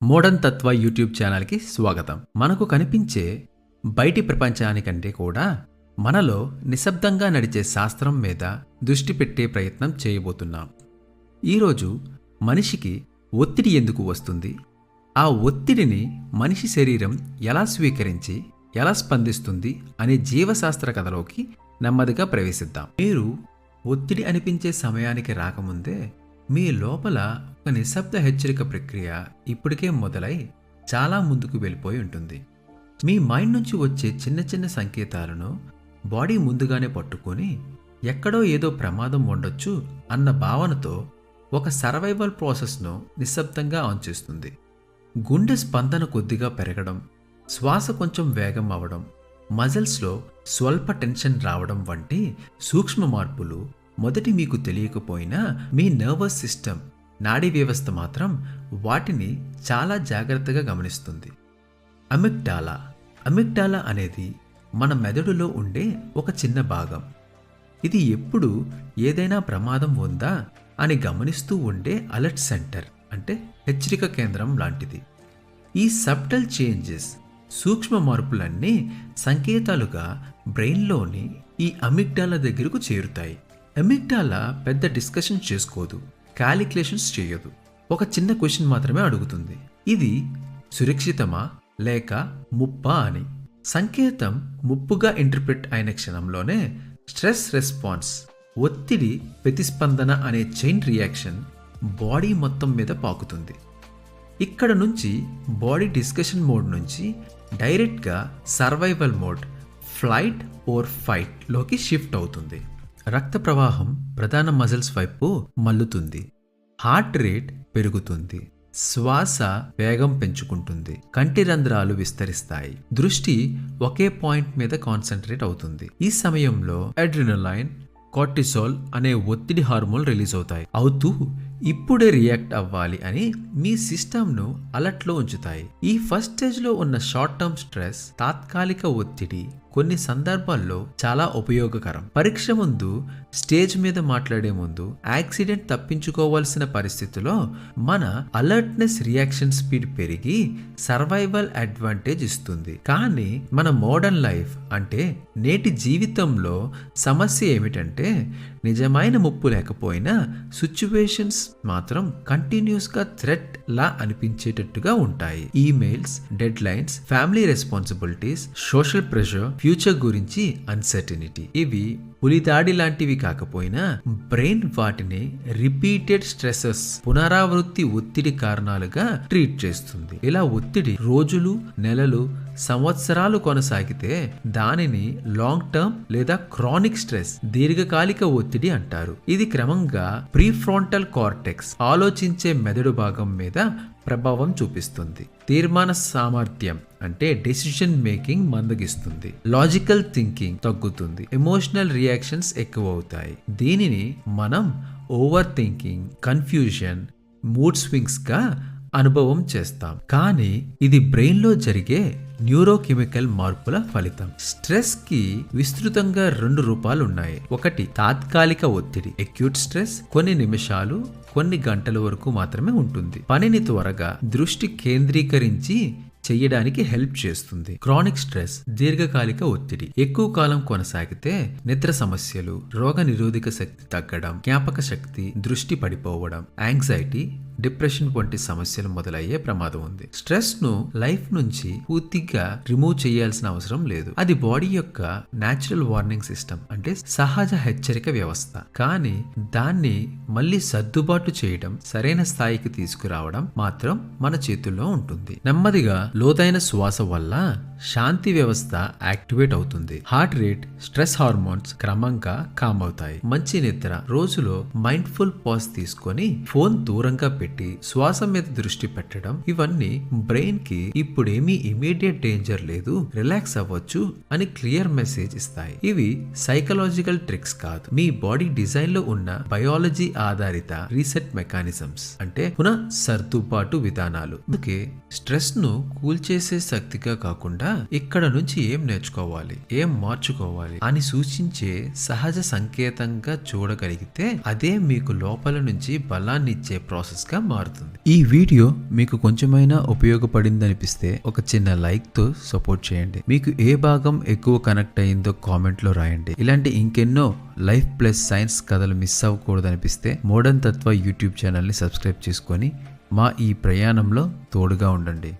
Modern తత్వ YouTube ఛానల్కి స్వాగతం. మనకు కనిపించే బయటి ప్రపంచానికంటే కూడా మనలో నిశ్శబ్దంగా నడిచే శాస్త్రం మీద దృష్టి పెట్టే ప్రయత్నం చేయబోతున్నాం. ఈరోజు మనిషికి ఒత్తిడి ఎందుకు వస్తుంది, ఆ ఒత్తిడిని మనిషి శరీరం ఎలా స్వీకరించి ఎలా స్పందిస్తుంది అనే జీవశాస్త్ర కథలోకి నెమ్మదిగా ప్రవేశిద్దాం. మీరు ఒత్తిడి అనిపించే సమయానికి రాకముందే మీ లోపల ఒక నిశ్శబ్ద హెచ్చరిక ప్రక్రియ ఇప్పటికే మొదలై చాలా ముందుకు వెళ్ళిపోయి ఉంటుంది. మీ మైండ్ నుంచి వచ్చే చిన్న చిన్న సంకేతాలను బాడీ ముందుగానే పట్టుకొని ఎక్కడో ఏదో ప్రమాదం ఉండొచ్చు అన్న భావనతో ఒక సర్వైవల్ ప్రాసెస్ను నిశ్శబ్దంగా ఆన్ చేస్తుంది. గుండె స్పందన కొద్దిగా పెరగడం, శ్వాస కొంచెం వేగం అవడం, మజిల్స్లో స్వల్ప టెన్షన్ రావడం వంటి సూక్ష్మ మార్పులు మొదటి మీకు తెలియకపోయినా మీ నర్వస్ సిస్టమ్, నాడీ వ్యవస్థ మాత్రం వాటిని చాలా జాగ్రత్తగా గమనిస్తుంది. అమిగ్డాలా అనేది మన మెదడులో ఉండే ఒక చిన్న భాగం. ఇది ఎప్పుడు ఏదైనా ప్రమాదం ఉందా అని గమనిస్తూ ఉండే అలర్ట్ సెంటర్, అంటే హెచ్చరిక కేంద్రం లాంటిది. ఈ సబ్టల్ చేంజెస్, సూక్ష్మ మార్పులన్నీ సంకేతాలుగా బ్రెయిన్లోని ఈ అమిగ్డాలా దగ్గరకు చేరుతాయి. అమిగ్డాలా పెద్ద డిస్కషన్ చేసుకోదు, క్యాలిక్యులేషన్స్ చేయదు, ఒక చిన్న క్వశ్చన్ మాత్రమే అడుగుతుంది. ఇది సురక్షితమా లేక ముప్పా అని. సంకేతం ముప్పుగా ఇంటర్ప్రిట్ అయిన క్షణంలోనే స్ట్రెస్ రెస్పాన్స్, ఒత్తిడి ప్రతిస్పందన అనే చైన్ రియాక్షన్ బాడీ మొత్తం మీద పాకుతుంది. ఇక్కడ నుంచి బాడీ డిస్కషన్ మోడ్ నుంచి డైరెక్ట్గా survival mode, flight or fight లోకి షిఫ్ట్ అవుతుంది. రక్త ప్రవాహం ప్రధాన మజిల్స్ వైపు మల్లుతుంది, హార్ట్ రేట్ పెరుగుతుంది, శ్వాస వేగం పెంచుకుంటుంది, కంటి రంధ్రాలు విస్తరిస్తాయి, దృష్టి ఒకే పాయింట్ మీద కాన్సన్ట్రేట్ అవుతుంది. ఈ సమయంలో అడ్రినలైన్, కార్టిసోల్ అనే ఒత్తిడి హార్మోన్ రిలీజ్ అవుతూ ఇప్పుడే రియాక్ట్ అవ్వాలి అని మీ సిస్టమ్ను అలర్ట్లో ఉంచుతాయి. ఈ ఫస్ట్ స్టేజ్లో ఉన్న షార్ట్ టర్మ్ స్ట్రెస్, తాత్కాలిక ఒత్తిడి కొన్ని సందర్భాల్లో చాలా ఉపయోగకరం. పరీక్ష ముందు, స్టేజ్ మీద మాట్లాడే ముందు, యాక్సిడెంట్ తప్పించుకోవాల్సిన పరిస్థితిలో మన అలర్ట్నెస్ రియాక్షన్ స్పీడ్ పెరిగి సర్వైవల్ అడ్వాంటేజ్ ఇస్తుంది. కానీ మన మోడర్న్ లైఫ్ అంటే నేటి జీవితంలో సమస్య ఏమిటంటే నిజమైన ముప్పు లేకపోయినా సిచ్యువేషన్స్ మాత్రం కంటిన్యూస్గా థ్రెట్ లా అనిపించేటట్టుగా ఉంటాయి. Emails, dead lines, family responsibilities, social pressure, future గురించి అన్సర్టనిటీ, ఇవి పులిదాడి లాంటివి కాకపోయినా బ్రెయిన్ వాటిని రిపీటెడ్ స్ట్రెసెస్, పునరావృత్తి ఒత్తిడి కారణాలుగా ట్రీట్ చేస్తుంది. ఇలా ఒత్తిడి రోజులు, నెలలు, సంవత్సరాలు కొనసాగితే దానిని లాంగ్ టర్మ్ లేదా క్రానిక్ స్ట్రెస్, దీర్ఘకాలిక ఒత్తిడి అంటారు. ఇది క్రమంగా ప్రీఫ్రాంటల్ కార్టెక్స్, ఆలోచించే మెదడు భాగం మీద ప్రభావం చూపిస్తుంది. తీర్మాన సామర్థ్యం అంటే డెసిషన్ మేకింగ్ మందగిస్తుంది, లాజికల్ థింకింగ్ తగ్గుతుంది, ఎమోషనల్ రియాక్షన్స్ ఎక్కువ అవుతాయి. దీనిని మనం over thinking, confusion, mood swings గా అనుభవం చేస్తాం. కానీ ఇది బ్రెయిన్ లో జరిగే న్యూరోకెమికల్ మార్పుల ఫలితం. స్ట్రెస్ కి విస్తృతంగా 2 రూపాలు ఉన్నాయి. ఒకటి తాత్కాలిక ఒత్తిడి, అక్యూట్ స్ట్రెస్, కొన్ని నిమిషాలు, కొన్ని గంటల వరకు మాత్రమే ఉంటుంది, పనిని త్వరగా దృష్టి కేంద్రీకరించి చెయ్యడానికి హెల్ప్ చేస్తుంది. క్రానిక్ స్ట్రెస్, దీర్ఘకాలిక ఒత్తిడి, ఎక్కువ కాలం కొనసాగితే నిద్ర సమస్యలు, రోగ నిరోధక శక్తి తగ్గడం, జ్ఞాపక శక్తి, దృష్టి పడిపోవడం, యాంగ్జైటీ, డిప్రెషన్ వంటి సమస్యలు మొదలయ్యే ప్రమాదం ఉంది. స్ట్రెస్ ను లైఫ్ నుంచి పూర్తిగా రిమూవ్ చేయాల్సిన అవసరం లేదు. అది బాడీ యొక్క న్యాచురల్ వార్నింగ్ సిస్టమ్, అంటే సహజ హెచ్చరిక వ్యవస్థ. కానీ దాన్ని మళ్ళీ సర్దుబాటు చేయడం, సరైన స్థాయికి తీసుకురావడం మాత్రం మన చేతుల్లో ఉంటుంది. నెమ్మదిగా లోతైన శ్వాస వల్ల శాంతి వ్యవస్థ యాక్టివేట్ అవుతుంది, హార్ట్ రేట్, స్ట్రెస్ హార్మోన్స్ క్రమంగా కామ్ అవుతాయి. మంచి నిద్ర, రోజులో మైండ్ఫుల్ పాజ్ తీసుకొని ఫోన్ దూరంగా పెట్టి శ్వాస మీద దృష్టి పెట్టడం, ఇవన్నీ బ్రెయిన్ కి ఇప్పుడేమీ ఇమీడియట్ డేంజర్ లేదు, రిలాక్స్ అవ్వచ్చు అని క్లియర్ మెసేజ్ ఇస్తాయి. ఇవి సైకలాజికల్ ట్రిక్స్ కాదు, మీ బాడీ డిజైన్ లో ఉన్న బయాలజీ ఆధారిత రీసెట్ మెకానిజమ్స్, అంటే పునః సర్దుబాటు విధానాలు. అందుకే స్ట్రెస్ ను కూల్ చేసే శక్తిగా కాకుండా ఇక్కడ నుంచి ఏం నేర్చుకోవాలి, ఏం మార్చుకోవాలి అని సూచించే సహజ సంకేతంగా చూడగలిగితే అదే మీకు లోపల నుంచి బలాన్ని ఇచ్చే ప్రాసెస్ గా గా మారుతుంది. ఈ వీడియో మీకు కొంచెమైనా ఉపయోగపడిందనిపిస్తే ఒక చిన్న లైక్ తో సపోర్ట్ చేయండి. మీకు ఏ భాగం ఎక్కువ కనెక్ట్ అయ్యిందో కామెంట్ లో రాయండి. ఇలాంటి ఇంకెన్నో లైఫ్ ప్లస్ సైన్స్ కథలు మిస్ అవ్వకూడదనిపిస్తే మోడర్న్ తత్వ యూట్యూబ్ ఛానల్ ని సబ్స్క్రైబ్ చేసుకొని మా ఈ ప్రయాణంలో తోడుగా ఉండండి.